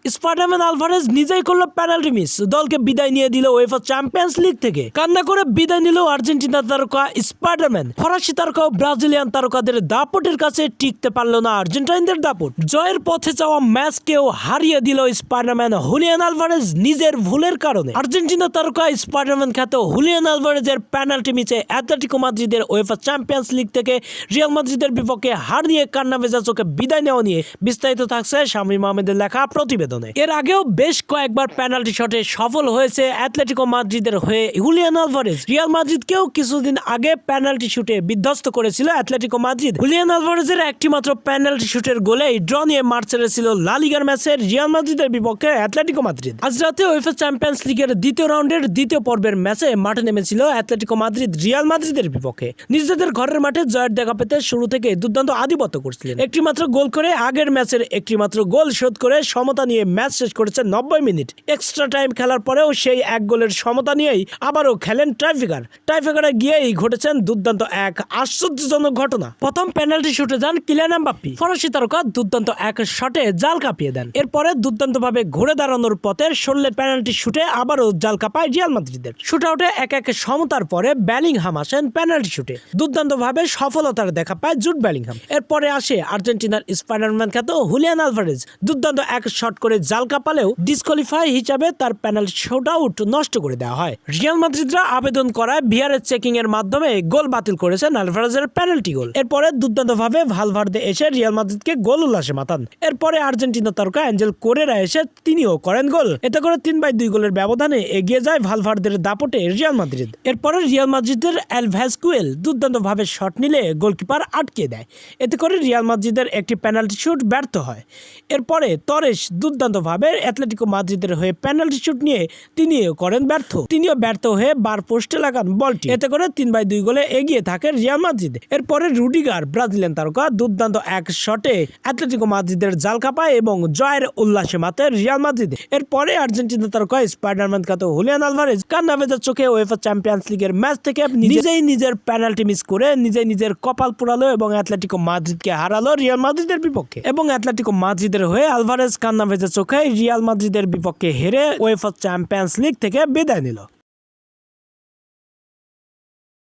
Spiderman Alvarez নিজেই করলো penalty miss, দলকে বিদায় নিয়ে দিল উয়েফা চ্যাম্পিয়ন্স লিগ থেকে। কান্না করে বিদায় নিল আর্জেন্টিনার তারকা স্পাইডারম্যান। ফরাসি তারকা ও ব্রাজিলিয়ান তারকাদের দাপটের কাছে টিকতে পারল না আর্জেন্টাইনদের দাপট। জয়ের পথে যাওয়া ম্যাচকেও হারিয়ে দিল স্পাইডারম্যান হুলিয়ান আলভারেজ নিজের ভুলের কারণে। আর্জেন্টিনা তারকা স্পাইডারম্যান খ্যাত হুলিয়ান আলভারেজের পেনাল্টি মিসে অ্যাটলেটিকো মাদ্রিদের উয়েফা চ্যাম্পিয়ন্স লিগ থেকে রিয়াল মাদ্রিদের বিপক্ষে হার নিয়ে কান্না ভেজা চোখে বিদায় নেওয়া নিয়ে বিস্তারিত থাকছে শামীম আহমেদের লেখা প্রতিবেদনে। এর আগেও বেশ কয়েকবার পেনাল্টি শটে সফল হয়েছে অ্যাটলেটিকো মাদ্রিদের হয়ে হুলিয়ান আলভারেজ। রিয়াল মাদ্রিদকেও কিছুদিন আগে পেনাল্টি শুটে বিধ্বস্ত করেছিল অ্যাটলেটিকো মাদ্রিদ। হুলিয়ান আলভারেজের একটি মাত্র পেনাল্টি শুটের গোলেই ড্র নিয়ে মাঠ ছেড়েছিল লা লিগার ম্যাচে রিয়াল মাদ্রিদের বিপক্ষে অ্যাটলেটিকো মাদ্রিদ। আজ রাতে উয়েফা চ্যাম্পিয়ন্স লিগের দ্বিতীয় রাউন্ডের দ্বিতীয় পর্বের ম্যাচে মাঠে নেমেছিল অ্যাটলেটিকো মাদ্রিদ রিয়াল মাদ্রিদের বিপক্ষে। নিজেদের ঘরের মাঠে জয়ের দেখা পেতে শুরু থেকে দুর্দান্ত আধিপত্য করছিলেন। একটি মাত্র গোল করে আগের ম্যাচের একটি মাত্র গোল শোধ করে সমতা নিয়ে ম্যাচ শেষ করেছে 90 মিনিট। এক্সট্রা টাইম খেলার পরেও সেই এক গোলের সমতা নিয়েই আবারও খেলেন টাইফেকারে গিয়েই ঘটেছেন দুর্দান্ত এক আশ্চর্যজনক ঘটনা। প্রথম পেনাল্টি শুটে যান কিলিয়ান এমবাপ্পে। ফরাসি তারকা দুর্দান্ত এক শটে জাল কাঁপিয়ে দেন। এরপরে দুর্দান্তভাবে ঘুরে দাঁড়ানোর পথে ষোলের পেনাল্টি শুটে আবারও জাল কাঁপায় রিয়াল মাদ্রিদের। শুট আউটে এক এক সমতার পরে বেলিংহাম আসেন পেনাল্টি শুটে। দুর্দান্তভাবে সফলতার দেখা পায় জুড বেলিংহাম। এরপরে আসে আর্জেন্টিনার স্পাইডারম্যান খ্যাত হুলিয়ান আলভারেজ। দুর্দান্ত এক শট করে জাল কাঁপালেও ডিসকোয়ালিফাই হিসাবে তার পেনাল্টি শুট আউট নষ্ট করে দেওয়া হয়। রিয়াল মাদ্রিদরা আবেদন করায় ভিআরএস চেকিং এর মাধ্যমে গোল বাতিল করেছেন আলভারেজের পেনাল্টি গোল। এরপরে দুর্দান্তভাবে ভালভার্দে এসে রিয়াল মাদ্রিদকে গোল উল্লাসে মাতান। এরপরে আর্জেন্টিনা তারকা অ্যাঞ্জেল কোরেরা এসে তিনিও করেন গোল। এতে করে 3/2 গোলের ব্যবধানে এগিয়ে যায় ভালভার্দের দাপটে রিয়াল মাদ্রিদ। এরপরে রিয়াল মাদ্রিদের এল ভ্যাসকুয়েল দুর্দান্তভাবে শট নিলে গোলকিপার আটকে দেয়। এতে করে রিয়াল মাদ্রিদের একটি পেনাল্টি শুট ব্যর্থ হয়। এরপরে তরেস দুর্দান্তভাবে অ্যাটলেটিকো মাদ্রিদের হয়ে পেনাল্টি শুট নিয়ে তিনিও ব্যর্থ হয়ে বার পোস্টে লাগান বলটি। এতে করে 3/2 গোলে এগিয়ে থাকে রিয়াল মাদ্রিদ। এরপরে রুডিগার ব্রাজিলিয়ান তারকা দুর্দান্ত এক শটে অ্যাটলেটিকো মাদ্রিদের জাল কাঁপায় এবং জয়ের উল্লাসে মাতে রিয়াল মাদ্রিদ। এরপরে আর্জেন্টিনা তারকা স্পাইডারম্যান খ্যাত হুলিয়ান আলভারেজ কান্না ভেজা চোখে উয়েফা চ্যাম্পিয়ন্স লিগের ম্যাচ থেকে নিজের পেনাল্টি মিস করে নিজের কপাল পোড়ালো এবং অ্যাটলেটিকো মাদ্রিদকে হারালো রিয়াল মাদ্রিদের বিপক্ষে। এবং অ্যাটলেটিকো মাদ্রিদের হয়ে আলভারেজ কান্না ভেজা চোখে রিয়াল মাদ্রিদের বিপক্ষে হেরে উয়েফা চ্যাম্পিয়ন্স লিগ থেকে বিদায় নিল।